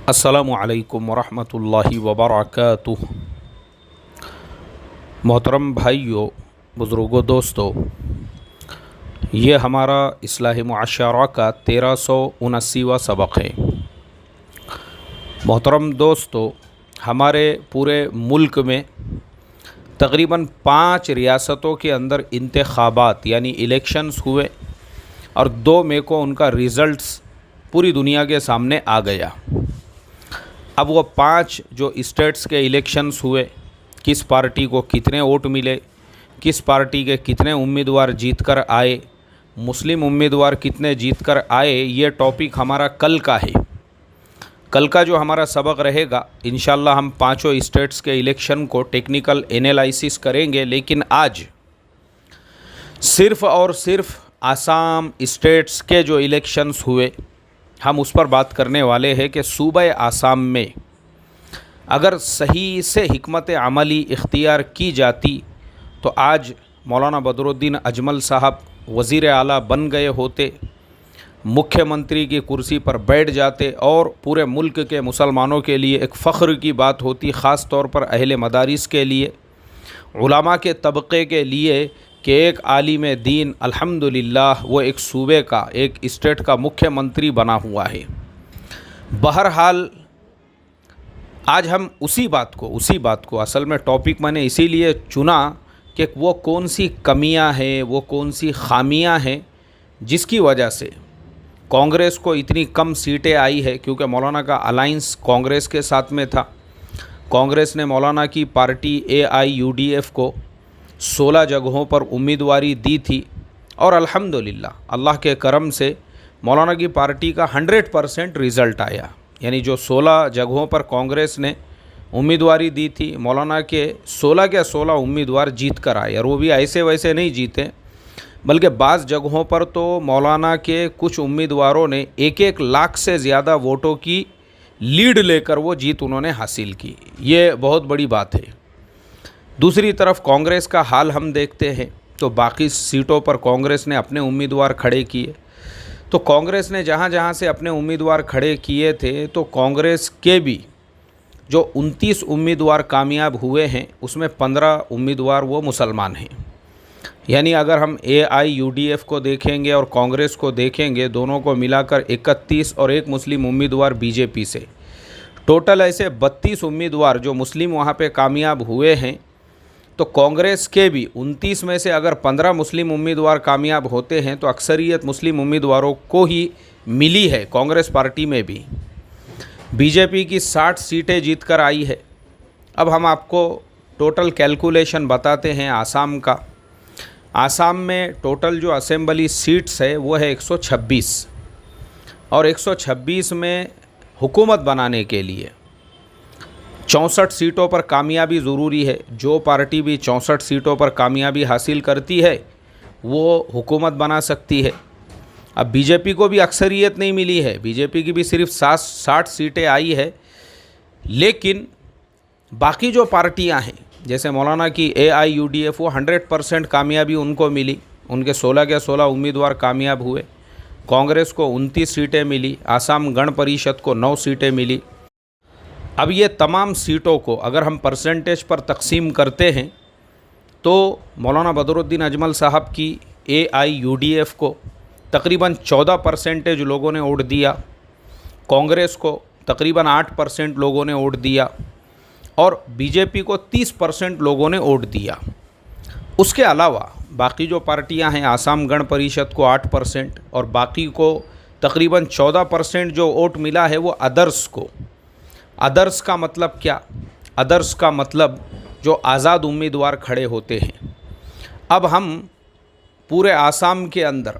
अस्सलामु अलैकुम वरहमतुल्लाहि वबरकातुह। मोहतरम भाइयों, बुज़ुर्गों, दोस्तों, ये हमारा इस्लाही मुआशरा का 1379वां सबक है। मोहतरम दोस्तों, हमारे पूरे मुल्क में तकरीबन 5 रियासतों के अंदर इंतखाबात यानी इलेक्शंस हुए और 2 मई को उनका रिज़ल्ट्स पूरी दुनिया के सामने आ गया। अब वो 5 जो स्टेट्स के इलेक्शंस हुए, किस पार्टी को कितने वोट मिले, किस पार्टी के कितने उम्मीदवार जीत कर आए, मुस्लिम उम्मीदवार कितने जीत कर आए, ये टॉपिक हमारा कल का है। कल का जो हमारा सबक रहेगा, इंशाल्लाह हम 5 स्टेट्स के इलेक्शन को टेक्निकल एनालिसिस करेंगे। लेकिन आज सिर्फ़ और सिर्फ आसाम स्टेट्स के जो इलेक्शंस हुए, हम उस पर बात करने वाले हैं कि सूबे आसाम में अगर सही से हिकमत अमली इख्तियार की जाती तो आज मौलाना बदरुद्दीन अजमल साहब वज़ीर आला बन गए होते, मुख्यमंत्री की कुर्सी पर बैठ जाते और पूरे मुल्क के मुसलमानों के लिए एक फ़ख्र की बात होती, ख़ास तौर पर अहले मदारिस के लिए, उलमा के तबक़े के लिए कि एक आलिम दीन अल्हम्दुलिल्लाह वो एक सूबे का, एक स्टेट का मुख्यमंत्री बना हुआ है। बहरहाल आज हम उसी बात को असल में टॉपिक मैंने इसीलिए चुना कि वो कौन सी कमियां हैं, वो कौन सी खामियां हैं जिसकी वजह से कांग्रेस को इतनी कम सीटें आई है। क्योंकि मौलाना का अलाइंस कांग्रेस के साथ में था। कांग्रेस ने मौलाना की पार्टी AIUDF को 16 जगहों पर उम्मीदवारी दी थी और अल्हम्दुलिल्लाह अल्लाह के करम से मौलाना की पार्टी का 100% रिज़ल्ट आया। यानी जो 16 जगहों पर कांग्रेस ने उम्मीदवारी दी थी, मौलाना के 16 के 16 उम्मीदवार जीत कर आए। और वो भी ऐसे वैसे नहीं जीते, बल्कि बाज़ जगहों पर तो मौलाना के कुछ उम्मीदवारों ने 1-1 लाख से ज़्यादा वोटों की लीड लेकर वो जीत उन्होंने हासिल की। ये बहुत बड़ी बात है। दूसरी तरफ कांग्रेस का हाल हम देखते हैं तो बाकी सीटों पर कांग्रेस ने अपने उम्मीदवार खड़े किए। तो कांग्रेस ने जहाँ जहाँ से अपने उम्मीदवार खड़े किए थे तो कांग्रेस के भी जो 29 उम्मीदवार कामयाब हुए हैं उसमें 15 उम्मीदवार वो मुसलमान हैं। यानी अगर हम AIUDF को देखेंगे और कांग्रेस को देखेंगे, दोनों को मिलाकर 31 और एक मुस्लिम उम्मीदवार BJP से, टोटल ऐसे 32 उम्मीदवार जो मुस्लिम वहाँ पे कामयाब हुए हैं। तो कांग्रेस के भी 29 में से अगर 15 मुस्लिम उम्मीदवार कामयाब होते हैं तो अक्सरियत मुस्लिम उम्मीदवारों को ही मिली है। कांग्रेस पार्टी में भी BJP की 60 सीटें जीत कर आई है। अब हम आपको टोटल कैलकुलेशन बताते हैं आसाम का। आसाम में टोटल जो असेंबली सीट्स है वो है 126 और 126 में हुकूमत बनाने के लिए 64 सीटों पर कामयाबी ज़रूरी है। जो पार्टी भी 64 सीटों पर कामयाबी हासिल करती है वो हुकूमत बना सकती है। अब BJP को भी अक्सरियत नहीं मिली है, BJP की भी सिर्फ 60 सीटें आई है। लेकिन बाकी जो पार्टियां हैं जैसे मौलाना की AIUDF, वो 100% कामयाबी उनको मिली, उनके 16 के 16 उम्मीदवार कामयाब हुए। कांग्रेस को 29 सीटें मिली, आसाम गण परिषद को 9 सीटें मिली। अब ये तमाम सीटों को अगर हम परसेंटेज पर तकसीम करते हैं तो मौलाना बदरुद्दीन अजमल साहब की AIUDF को तकरीबन 14% लोगों ने वोट दिया, कांग्रेस को तकरीबन 8% लोगों ने वोट दिया और BJP को 30% लोगों ने वोट दिया। उसके अलावा बाकी जो पार्टियां हैं, आसाम गण परिषद को 8% और बाकी को तकरीबन 14% जो वोट मिला है वो अदर्स को। अदर्स का मतलब क्या? अदर्स का मतलब जो आज़ाद उम्मीदवार खड़े होते हैं। अब हम पूरे आसाम के अंदर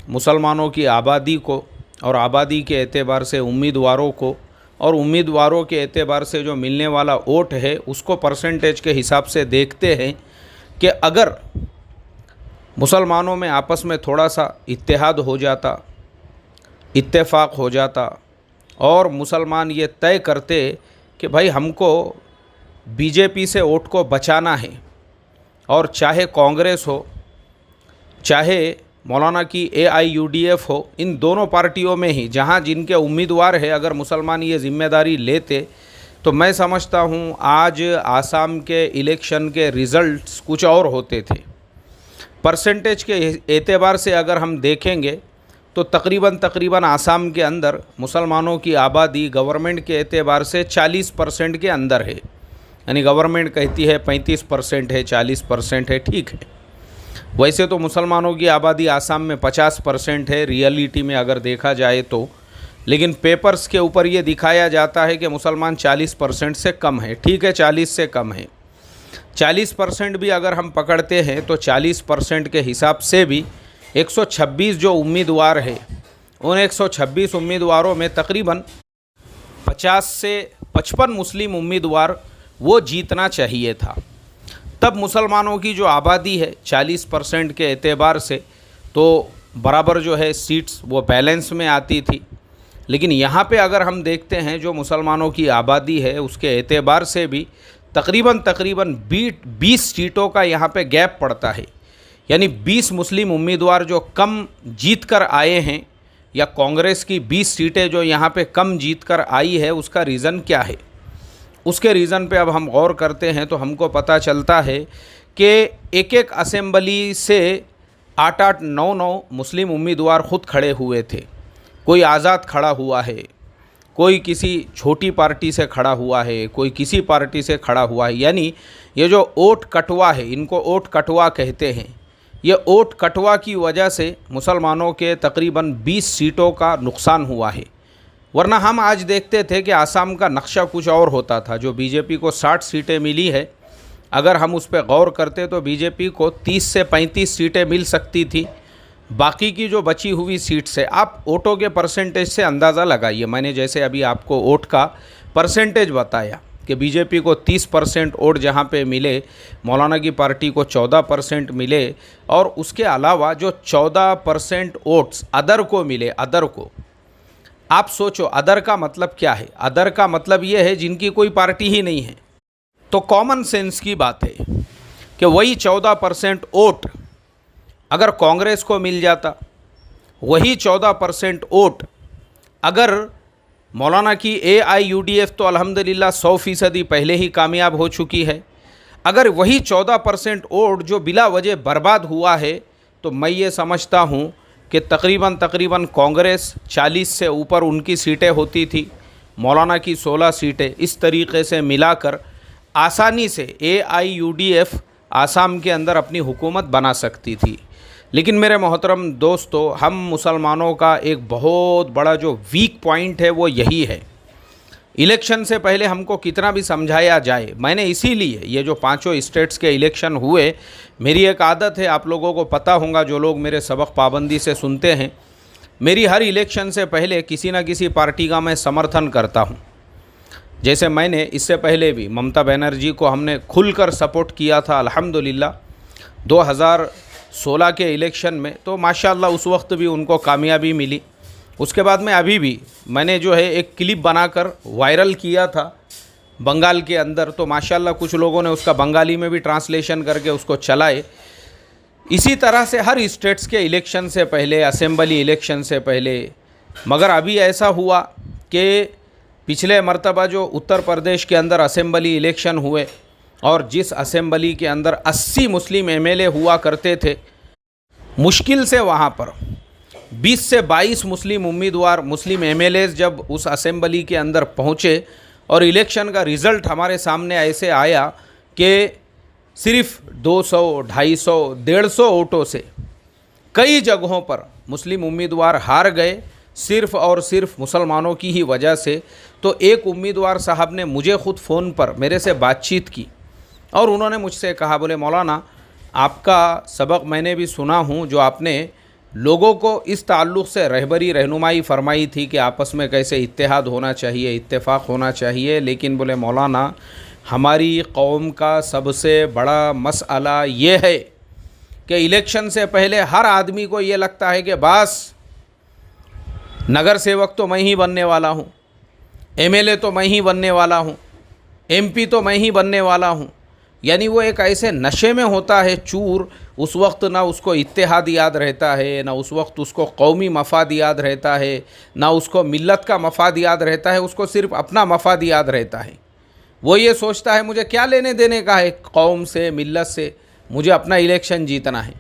मुसलमानों की आबादी को और आबादी के एतबार से उम्मीदवारों को और उम्मीदवारों के एतबार से जो मिलने वाला वोट है उसको परसेंटेज के हिसाब से देखते हैं कि अगर मुसलमानों में आपस में थोड़ा सा इत्तेहाद हो जाता, इत्तेफाक हो जाता और मुसलमान ये तय करते कि भाई हमको BJP से वोट को बचाना है और चाहे कांग्रेस हो, चाहे मौलाना की AIUDF हो, इन दोनों पार्टियों में ही जहां जिनके उम्मीदवार है, अगर मुसलमान ये जिम्मेदारी लेते तो मैं समझता हूं आज आसाम के इलेक्शन के रिज़ल्ट्स कुछ और होते थे। परसेंटेज के एतबार से अगर हम देखेंगे तो तकरीबन आसाम के अंदर मुसलमानों की आबादी गवर्नमेंट के एतबार से 40% के अंदर है। यानी गवर्नमेंट कहती है 35% है, 40% है, ठीक है। वैसे तो मुसलमानों की आबादी आसाम में 50% है रियलिटी में अगर देखा जाए तो, लेकिन पेपर्स के ऊपर ये दिखाया जाता है कि मुसलमान 40% से कम है। ठीक है, 40 से कम है। 40% भी अगर हम पकड़ते हैं तो 40% के हिसाब से भी 126 जो उम्मीदवार है, उन 126 उम्मीदवारों में तकरीबन 50 से 55 मुस्लिम उम्मीदवार वो जीतना चाहिए था। तब मुसलमानों की जो आबादी है 40% के एतबार से तो बराबर जो है सीट्स वो बैलेंस में आती थी। लेकिन यहाँ पे अगर हम देखते हैं जो मुसलमानों की आबादी है उसके एतबार से भी तकरीबन 20 सीटों का यहाँ पे गैप पड़ता है। यानी 20 मुस्लिम उम्मीदवार जो कम जीत कर आए हैं, या कांग्रेस की 20 सीटें जो यहाँ पे कम जीत कर आई है, उसका रीज़न क्या है? उसके रीज़न पे अब हम गौर करते हैं तो हमको पता चलता है कि एक एक असेंबली से 8-8, 9-9 मुस्लिम उम्मीदवार खुद खड़े हुए थे। कोई आज़ाद खड़ा हुआ है, कोई किसी छोटी पार्टी से खड़ा हुआ है, कोई किसी पार्टी से खड़ा हुआ है। यानी ये जो ओट कटवा है, इनको ओट कटवा कहते हैं, ये ओट कटवा की वजह से मुसलमानों के तकरीबन 20 सीटों का नुकसान हुआ है। वरना हम आज देखते थे कि आसाम का नक्शा कुछ और होता था। जो बीजेपी को 60 सीटें मिली है, अगर हम उस पर गौर करते तो बीजेपी को 30 से 35 सीटें मिल सकती थी। बाकी की जो बची हुई सीट से आप वोटों के परसेंटेज से अंदाज़ा लगाइए। मैंने जैसे अभी आपको वोट का परसेंटेज बताया कि बीजेपी को 30% वोट जहाँ पे मिले, मौलाना की पार्टी को 14% मिले, और उसके अलावा जो 14% वोट्स अदर को मिले, अदर को, आप सोचो अदर का मतलब क्या है? अदर का मतलब ये है जिनकी कोई पार्टी ही नहीं है। तो कॉमन सेंस की बात है कि वही 14% वोट अगर कांग्रेस को मिल जाता, वही 14% वोट अगर मौलाना की AIUDF तो अल्हम्दुलिल्लाह 100% पहले ही कामयाब हो चुकी है, अगर वही 14% वोट जो बिला वजह बर्बाद हुआ है, तो मैं ये समझता हूँ कि तकरीबन कांग्रेस 40 से ऊपर उनकी सीटें होती थी, मौलाना की 16 सीटें, इस तरीक़े से मिलाकर आसानी से AIUDF आसाम के अंदर अपनी हुकूमत बना सकती थी। लेकिन मेरे मोहतरम दोस्तों, हम मुसलमानों का एक बहुत बड़ा जो वीक पॉइंट है वो यही है। इलेक्शन से पहले हमको कितना भी समझाया जाए, मैंने इसीलिए ये जो 5 स्टेट्स के इलेक्शन हुए, मेरी एक आदत है, आप लोगों को पता होगा जो लोग मेरे सबक पाबंदी से सुनते हैं, मेरी हर इलेक्शन से पहले किसी न किसी पार्टी का मैं समर्थन करता हूँ। जैसे मैंने इससे पहले भी ममता बनर्जी को हमने खुलकर सपोर्ट किया था अल्हम्दुलिल्लाह 2016 के इलेक्शन में, तो माशाल्लाह उस वक्त भी उनको कामयाबी मिली। उसके बाद में अभी भी मैंने जो है एक क्लिप बनाकर वायरल किया था बंगाल के अंदर, तो माशाल्लाह कुछ लोगों ने उसका बंगाली में भी ट्रांसलेशन करके उसको चलाए। इसी तरह से हर स्टेट्स के इलेक्शन से पहले, असेंबली इलेक्शन से पहले, मगर अभी ऐसा हुआ कि पिछले मर्तबा जो उत्तर प्रदेश के अंदर असेंबली इलेक्शन हुए, और जिस असेंबली के अंदर 80 मुस्लिम MLA हुआ करते थे, मुश्किल से वहाँ पर 20 से 22 मुस्लिम उम्मीदवार, मुस्लिम MLAs जब उस असेंबली के अंदर पहुँचे और इलेक्शन का रिज़ल्ट हमारे सामने ऐसे आया कि सिर्फ 200, 250, 150 वोटों से कई जगहों पर मुस्लिम उम्मीदवार हार गए, सिर्फ़ और सिर्फ मुसलमानों की ही वजह से। तो एक उम्मीदवार साहब ने मुझे ख़ुद फ़ोन पर मेरे से बातचीत की और उन्होंने मुझसे कहा, बोले मौलाना आपका सबक मैंने भी सुना हूँ, जो आपने लोगों को इस ताल्लुक़ से रहबरी रहनुमाई फरमाई थी कि आपस में कैसे इत्तेहाद होना चाहिए, इत्तेफाक होना चाहिए, लेकिन बोले मौलाना हमारी कौम का सबसे बड़ा मसला ये है कि इलेक्शन से पहले हर आदमी को ये लगता है कि बस नगर सेवक तो मैं ही बनने वाला हूँ, MLA तो मैं ही बनने वाला हूँ, MP तो मैं ही बनने वाला हूँ, यानी वो एक ऐसे नशे में होता है चूर, उस वक्त ना उसको इत्तेहाद याद रहता है, ना उस वक्त उसको कौमी मफाद याद रहता है, ना उसको मिल्लत का मफाद याद रहता है, उसको सिर्फ अपना मफाद याद रहता है। वो ये सोचता है मुझे क्या लेने देने का है कौम से, मिल्लत से, मुझे अपना इलेक्शन जीतना है।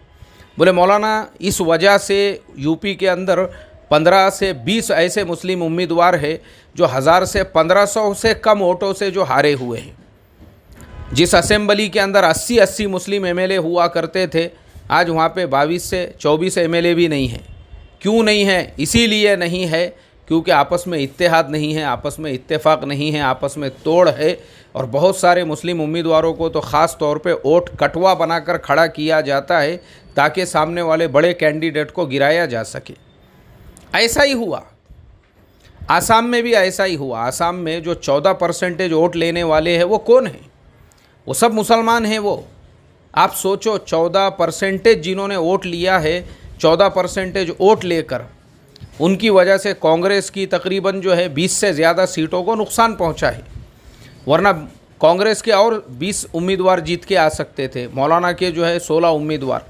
बोले मौलाना इस वजह से यूपी के अंदर 15 से 20 ऐसे मुस्लिम उम्मीदवार हैं जो 1000 से 1500 से कम वोटों से जो हारे हुए हैं। जिस असेंबली के अंदर 80 मुस्लिम एमएलए हुआ करते थे, आज वहाँ पे 22 से 24 एमएलए भी नहीं हैं। क्यों नहीं है? इसीलिए नहीं है क्योंकि आपस में इत्तेहाद नहीं है, आपस में इत्तेफाक नहीं है, आपस में तोड़ है। और बहुत सारे मुस्लिम उम्मीदवारों को तो ख़ास तौर पे वोट कटवा बनाकर खड़ा किया जाता है ताकि सामने वाले बड़े कैंडिडेट को गिराया जा सके। ऐसा ही हुआ आसाम में भी, ऐसा ही हुआ। आसाम में जो 14% वोट लेने वाले हैं वो कौन है? वो सब मुसलमान हैं। वो आप सोचो 14% जिन्होंने वोट लिया है, 14% वोट लेकर उनकी वजह से कांग्रेस की तकरीबन जो है 20 से ज़्यादा सीटों को नुकसान पहुंचा है। वरना कांग्रेस के और 20 उम्मीदवार जीत के आ सकते थे, मौलाना के जो है 16 उम्मीदवार।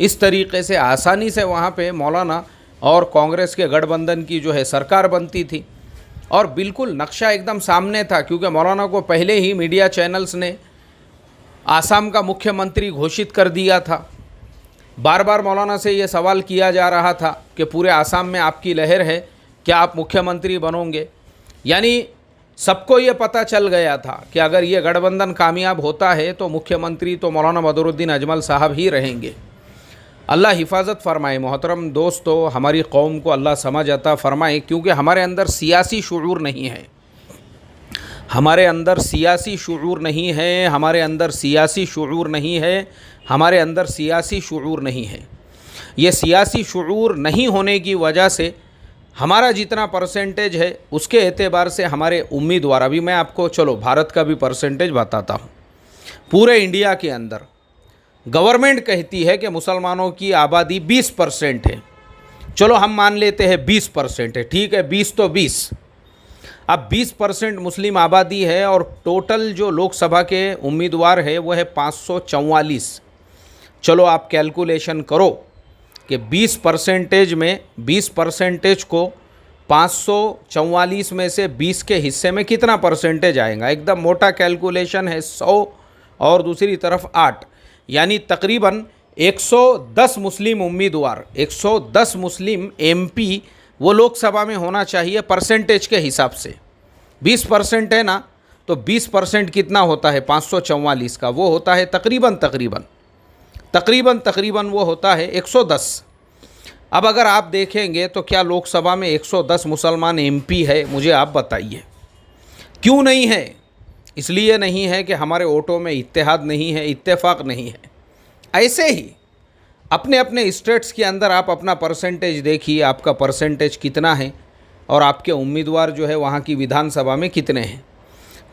इस तरीके से आसानी से वहाँ पे मौलाना और कांग्रेस के गठबंधन की जो है सरकार बनती थी। और बिल्कुल नक्शा एकदम सामने था क्योंकि मौलाना को पहले ही मीडिया चैनल्स ने आसाम का मुख्यमंत्री घोषित कर दिया था। बार बार मौलाना से ये सवाल किया जा रहा था कि पूरे आसाम में आपकी लहर है, क्या आप मुख्यमंत्री बनोगे? यानी सबको ये पता चल गया था कि अगर ये गठबंधन कामयाब होता है तो मुख्यमंत्री तो मौलाना बदरुद्दीन अजमल साहब ही रहेंगे। अल्लाह हिफाजत फरमाए। मोहतरम दोस्तों, हमारी कौम को अल्लाह समझ अता फरमाए क्योंकि हमारे अंदर सियासी शुऊर नहीं है, हमारे अंदर सियासी शुऊर नहीं है, हमारे अंदर सियासी शुऊर नहीं है, हमारे अंदर सियासी शुऊर नहीं है। ये सियासी शुऊर नहीं होने की वजह से हमारा जितना परसेंटेज है उसके एतबार से हमारे उम्मीदवार, अभी मैं आपको चलो भारत का भी परसेंटेज बताता हूँ। पूरे इंडिया के अंदर गवर्नमेंट कहती है कि मुसलमानों की आबादी 20% है। चलो हम मान लेते हैं 20% है, ठीक है, 20 तो 20। अब 20% मुस्लिम आबादी है और टोटल जो लोकसभा के उम्मीदवार है वो है 544। चलो आप कैलकुलेशन करो कि 20% में 20% को 544 में से 20 के हिस्से में कितना परसेंटेज आएगा? एकदम मोटा कैलकुलेशन है, 100 और दूसरी तरफ 8, यानी तकरीबन 110 मुस्लिम उम्मीदवार, 110 मुस्लिम एमपी वो लोकसभा में होना चाहिए परसेंटेज के हिसाब से। 20% है ना, तो 20% कितना होता है 544 का? वो होता है तकरीबन वो होता है 110। अब अगर आप देखेंगे तो क्या लोकसभा में 110 मुसलमान एमपी है? मुझे आप बताइए क्यों नहीं है? इसलिए नहीं है कि हमारे वोटों में इत्तेहाद नहीं है, इत्तेफाक नहीं है। ऐसे ही अपने अपने स्टेट्स के अंदर आप अपना परसेंटेज देखिए, आपका परसेंटेज कितना है और आपके उम्मीदवार जो है वहाँ की विधानसभा में कितने हैं।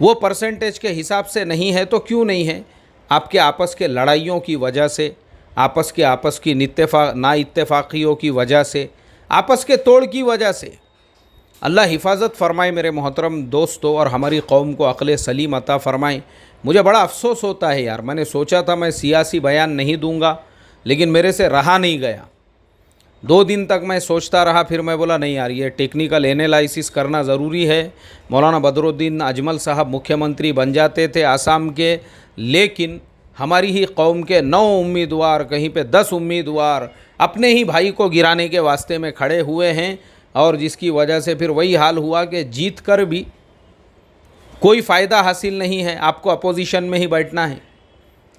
वो परसेंटेज के हिसाब से नहीं है तो क्यों नहीं है? आपके आपस के लड़ाइयों की वजह से, आपस की ना इत्तेफाकियों की वजह से, आपस के तोड़ की वजह से। अल्लाह हिफाजत फरमाए मेरे मोहतरम दोस्तों, और हमारी कौम को अक़ल सलीम अता फ़रमाए। मुझे बड़ा अफसोस होता है यार, मैंने सोचा था मैं सियासी बयान नहीं दूंगा लेकिन मेरे से रहा नहीं गया। 2 दिन तक मैं सोचता रहा, फिर मैं बोला नहीं यार, ये टेक्निकल एनालिसिस करना ज़रूरी है। मौलाना बदरुद्दीन अजमल साहब मुख्यमंत्री बन जाते थे आसाम के, लेकिन हमारी ही कौम के 9 उम्मीदवार, कहीं पे 10 उम्मीदवार अपने ही भाई को गिराने के वास्ते में खड़े हुए हैं, और जिसकी वजह से फिर वही हाल हुआ कि जीत कर भी कोई फ़ायदा हासिल नहीं है, आपको अपोजिशन में ही बैठना है।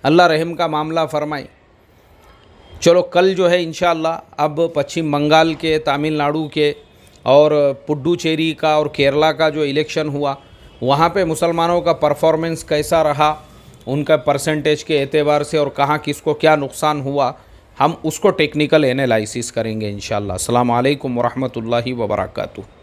अल्लाह रहम का मामला फरमाए। चलो कल जो है इंशाअल्लाह अब पश्चिम बंगाल के, तमिलनाडु के और पुडुचेरी का और केरला का जो इलेक्शन हुआ, वहाँ पे मुसलमानों का परफॉर्मेंस कैसा रहा, उनका परसेंटेज के एतबार से, और कहाँ किसको क्या नुकसान हुआ, हम उसको टेक्निकल एनालिसिस करेंगे इंशाअल्लाह। अस्सलामु अलैकुम वरहमतुल्लाहि वबरकातुहू।